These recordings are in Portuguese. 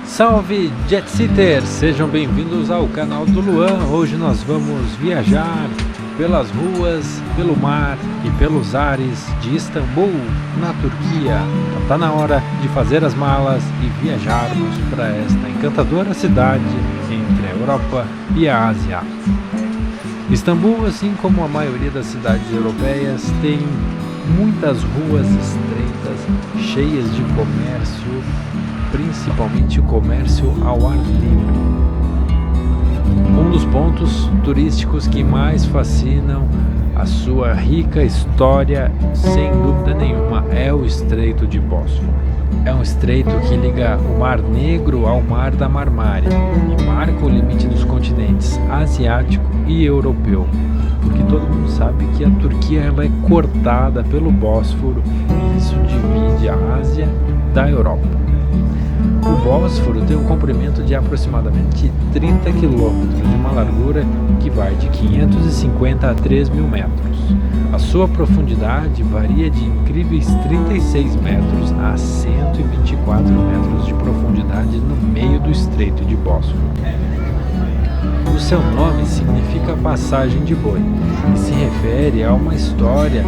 Salve Jet Seaters! Sejam bem-vindos ao canal do Luan. Hoje nós vamos viajar pelas ruas, pelo mar e pelos ares de Istambul, na Turquia. Está na hora de fazer as malas e viajarmos para esta encantadora cidade entre a Europa e a Ásia. Istambul, assim como a maioria das cidades europeias, tem muitas ruas estreitas, cheias de comércio, principalmente o comércio ao ar livre. Um dos pontos turísticos que mais fascinam a sua rica história, sem dúvida nenhuma, é o Estreito de Bósforo. É um estreito que liga o Mar Negro ao Mar da Marmara e marca o limite dos continentes asiático e europeu, porque todo mundo sabe que a Turquia ela é cortada pelo Bósforo e isso divide a Ásia da Europa. O Bósforo tem um comprimento de aproximadamente 30 km e uma largura que vai de 550 a 3.000 metros. A sua profundidade varia de incríveis 36 metros a 124 metros de profundidade no meio do Estreito de Bósforo. O seu nome significa passagem de boi e se refere a uma história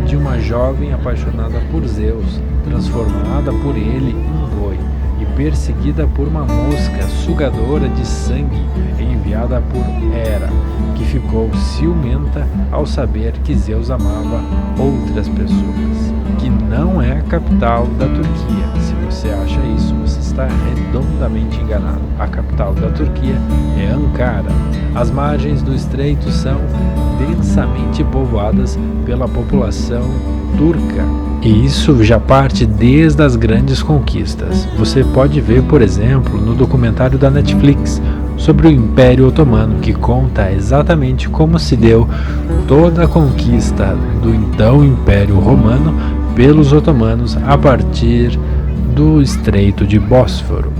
de uma jovem apaixonada por Zeus, transformada por ele em boi e perseguida por uma mosca sugadora de sangue enviada por Hera, que ficou ciumenta ao saber que Zeus amava outras pessoas, que não é a capital da Turquia. Se você acha isso, você está redondamente enganado. A capital da Turquia é Ankara. As margens do estreito são densamente povoadas pela população turca. E isso já parte desde as grandes conquistas. Você pode ver, por exemplo, no documentário da Netflix sobre o Império Otomano, que conta exatamente como se deu toda a conquista do então Império Romano pelos otomanos a partir do Estreito de Bósforo.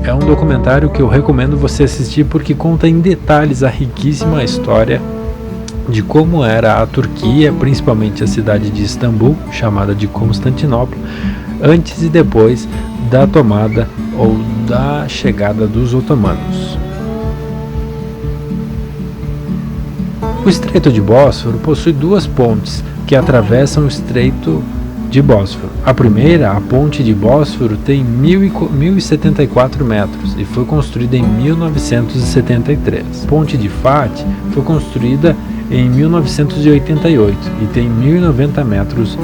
É um documentário que eu recomendo você assistir porque conta em detalhes a riquíssima história de como era a Turquia, principalmente a cidade de Istambul, chamada de Constantinopla, antes e depois da tomada ou da chegada dos otomanos. O Estreito de Bósforo possui duas pontes que atravessam o Estreito de Bósforo. A primeira, a Ponte de Bósforo, tem 1.074 metros e foi construída em 1973. A Ponte de Fatih foi construída em 1988 e tem 1.090 metros.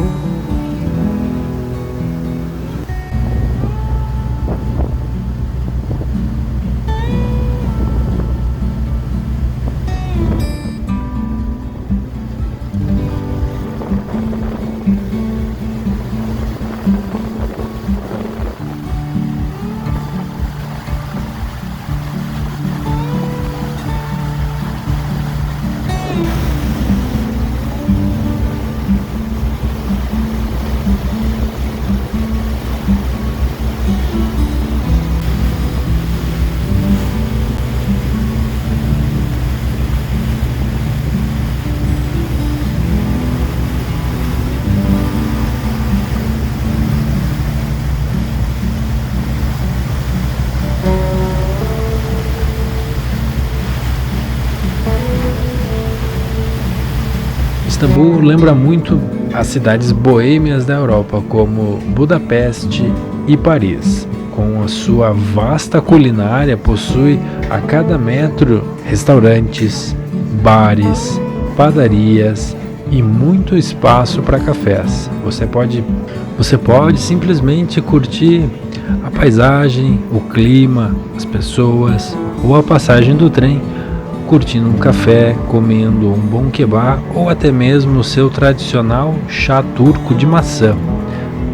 Istambul lembra muito as cidades boêmias da Europa, como Budapeste e Paris. Com a sua vasta culinária, possui a cada metro restaurantes, bares, padarias e muito espaço para cafés. Você pode simplesmente curtir a paisagem, o clima, as pessoas ou a passagem do trem, curtindo um café, comendo um bom kebab ou até mesmo o seu tradicional chá turco de maçã,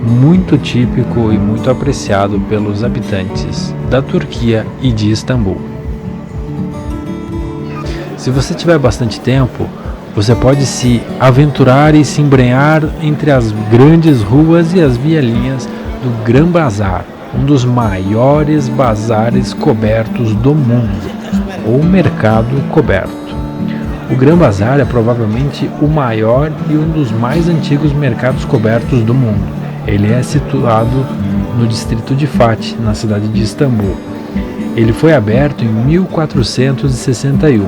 muito típico e muito apreciado pelos habitantes da Turquia e de Istambul. Se você tiver bastante tempo, Você pode se aventurar e se embrenhar entre as grandes ruas e as vielinhas do Gran Bazar, um dos maiores bazares cobertos do mundo, ou mercado coberto. O Gran Bazar é provavelmente o maior e um dos mais antigos mercados cobertos do mundo. Ele é situado no distrito de Fatih, na cidade de Istambul. Ele foi aberto em 1461,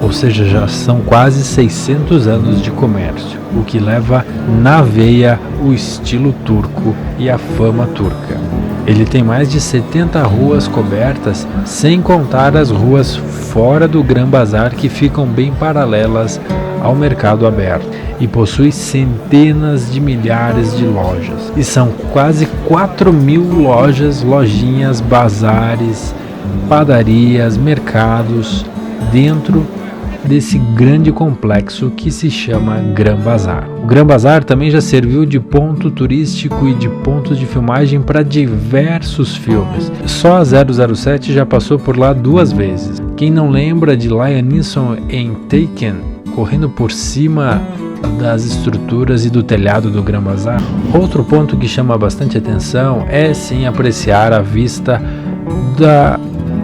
ou seja, já são quase 600 anos de comércio, o que leva na veia o estilo turco e a fama turca. Ele tem mais de 70 ruas cobertas, sem contar as ruas fora do Gran Bazar que ficam bem paralelas ao mercado aberto, e possui centenas de milhares de lojas. E são quase 4.000 lojas, lojinhas, bazares, padarias, mercados dentro desse grande complexo que se chama Gran Bazar. O Gran Bazar também já serviu de ponto turístico e de ponto de filmagem para diversos filmes. Só a 007 já passou por lá 2 vezes. Quem não lembra de Liam Neeson em Taken, correndo por cima das estruturas e do telhado do Gran Bazar? Outro ponto que chama bastante atenção é sim apreciar a vista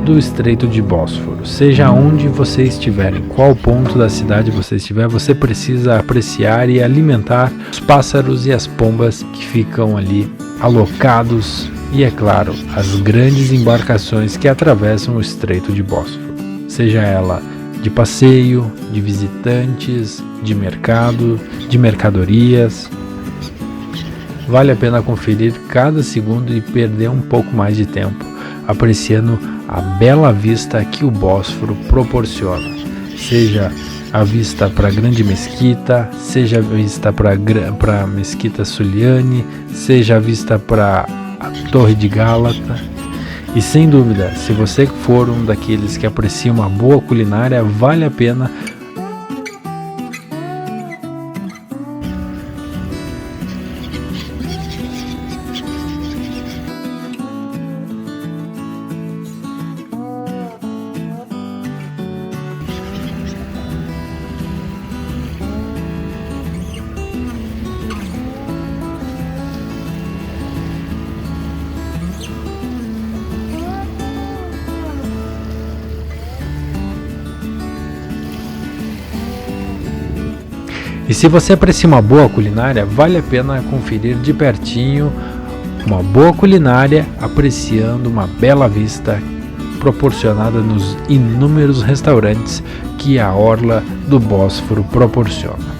do Estreito de Bósforo. Seja onde você estiver, em qual ponto da cidade você estiver, você precisa apreciar e alimentar os pássaros e as pombas que ficam ali alocados e, é claro, as grandes embarcações que atravessam o Estreito de Bósforo, seja ela de passeio, de visitantes, de mercado, de mercadorias. Vale a pena conferir cada segundo e perder um pouco mais de tempo apreciando a bela vista que o Bósforo proporciona, seja a vista para a Grande Mesquita, seja a vista para a Mesquita Suliani, seja a vista para a Torre de Gálata. E sem dúvida, se você for um daqueles que aprecia uma boa culinária, vale a pena E se você aprecia uma boa culinária, vale a pena conferir de pertinho uma boa culinária, apreciando uma bela vista proporcionada nos inúmeros restaurantes que a orla do Bósforo proporciona.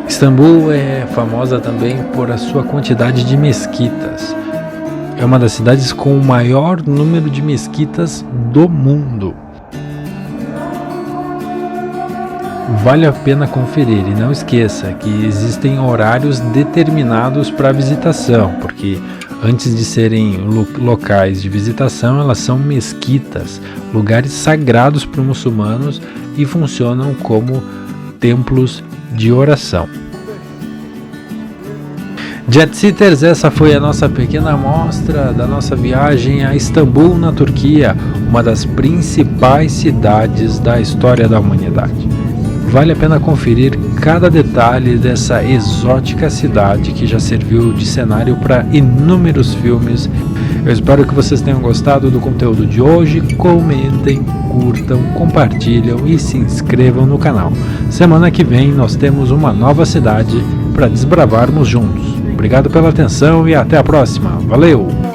Istambul é famosa também por a sua quantidade de mesquitas. É uma das cidades com o maior número de mesquitas do mundo. Vale a pena conferir e não esqueça que existem horários determinados para visitação, porque antes de serem locais de visitação, elas são mesquitas, lugares sagrados para os muçulmanos e funcionam como templos de oração. Jetsitters, essa foi a nossa pequena amostra da nossa viagem a Istambul, na Turquia, uma das principais cidades da história da humanidade. Vale a pena conferir cada detalhe dessa exótica cidade que já serviu de cenário para inúmeros filmes. Eu espero que vocês tenham gostado do conteúdo de hoje. Comentem, curtam, compartilham e se inscrevam no canal. Semana que vem nós temos uma nova cidade para desbravarmos juntos. Obrigado pela atenção e até a próxima. Valeu!